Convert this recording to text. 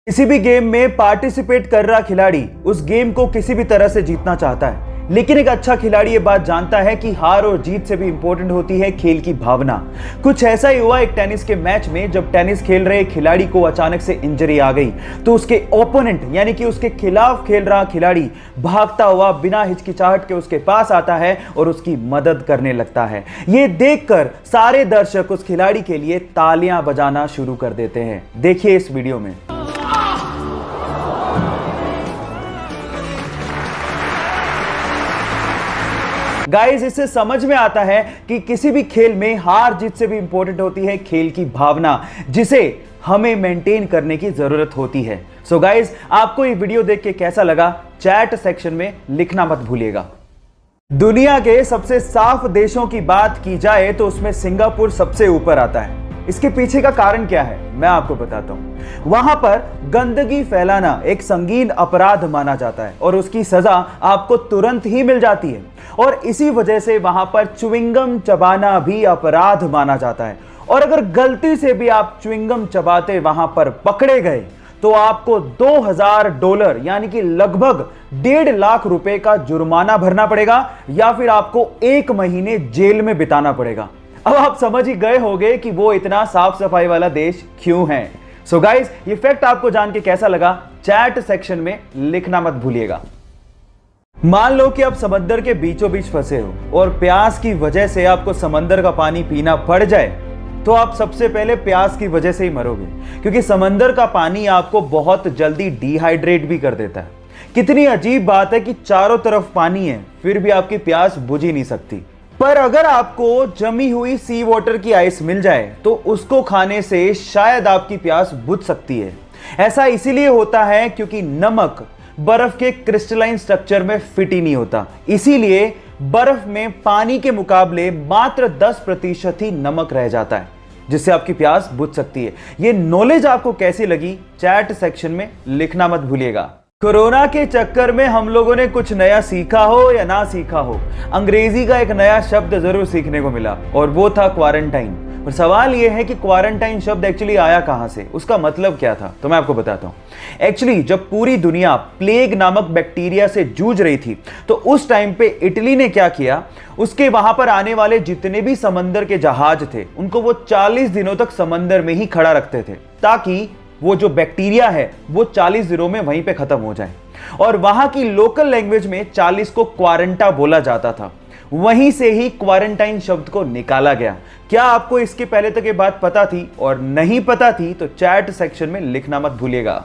किसी भी गेम में पार्टिसिपेट कर रहा खिलाड़ी उस गेम को किसी भी तरह से जीतना चाहता है, लेकिन एक अच्छा खिलाड़ी ये बात जानता है कि हार और जीत से भी इंपॉर्टेंट होती है खेल की भावना। कुछ ऐसा ही हुआ एक टेनिस के मैच में, जब टेनिस खेल रहे खिलाड़ी को अचानक से इंजरी आ गई तो उसके ओपोनेंट यानी कि उसके खिलाफ खेल रहा खिलाड़ी भागता हुआ बिना हिचकिचाहट के उसके पास आता है और उसकी मदद करने लगता है। ये देखकर सारे दर्शक उस खिलाड़ी के लिए तालियां बजाना शुरू कर देते हैं। देखिए इस वीडियो में। गाइस, इससे समझ में आता है कि किसी भी खेल में हार जीत से भी इंपॉर्टेंट होती है खेल की भावना, जिसे हमें मेंटेन करने की जरूरत होती है। सो गाइस, आपको ये वीडियो देख के कैसा लगा चैट सेक्शन में लिखना मत भूलिएगा। दुनिया के सबसे साफ देशों की बात की जाए तो उसमें सिंगापुर सबसे ऊपर आता है। इसके पीछे का कारण क्या है मैं आपको बताता हूं। वहां पर गंदगी फैलाना एक संगीन अपराध माना जाता है और उसकी सजा आपको तुरंत ही मिल जाती है, और इसी वजह से वहां पर च्युइंगम चबाना भी अपराध माना जाता है। और अगर गलती से भी आप च्युइंगम चबाते वहां पर पकड़े गए तो आपको $2000 यानी कि लगभग 1.5 लाख रुपए का जुर्माना भरना पड़ेगा, या फिर आपको 1 महीने जेल में बिताना पड़ेगा। अब आप समझ ही गए होंगे कि वो इतना साफ सफाई वाला देश क्यों है। सो गाइस, ये फैक्ट आपको जान के कैसा लगा चैट सेक्शन में लिखना मत भूलिएगा। मान लो कि आप समंदर के बीचों बीच फंसे हो और प्यास की वजह से आपको समंदर का पानी पीना पड़ जाए, तो आप सबसे पहले प्यास की वजह से ही मरोगे, क्योंकि समंदर का पानी आपको बहुत जल्दी डिहाइड्रेट भी कर देता है। कितनी अजीब बात है कि चारों तरफ पानी है फिर भी आपकी प्यास बुझ ही नहीं सकती। पर अगर आपको जमी हुई सी वाटर की आइस मिल जाए तो उसको खाने से शायद आपकी प्यास बुझ सकती है। ऐसा इसीलिए होता है क्योंकि नमक बर्फ के क्रिस्टलाइन स्ट्रक्चर में फिट ही नहीं होता, इसीलिए बर्फ में पानी के मुकाबले मात्र 10% ही नमक रह जाता है, जिससे आपकी प्यास बुझ सकती है। यह नॉलेज आपको कैसी लगी चैट सेक्शन में लिखना मत भूलिएगा। कोरोना के चक्कर में हम लोगों ने कुछ नया सीखा हो या ना सीखा हो, अंग्रेजी का एक नया शब्द जरूर सीखने को मिला, और वो था क्वारंटाइन। पर सवाल यह है कि क्वारंटाइन शब्द एक्चुअली आया कहां से, उसका मतलब क्या था, तो मैं आपको बताता हूं। एक्चुअली जब पूरी दुनिया प्लेग नामक बैक्टीरिया से जूझ रही थी तो उस टाइम पे इटली ने क्या किया, उसके वहां पर आने वाले जितने भी समंदर के जहाज थे उनको वो 40 दिनों तक समंदर में ही खड़ा रखते थे, ताकि वो जो बैक्टीरिया है वो 40 दिनों में वहीं पे खत्म हो जाए। और वहां की लोकल लैंग्वेज में 40 को क्वारंटा बोला जाता था, वहीं से ही क्वारंटाइन शब्द को निकाला गया। क्या आपको इसके पहले तक ये बात पता थी, और नहीं पता थी तो चैट सेक्शन में लिखना मत भूलिएगा।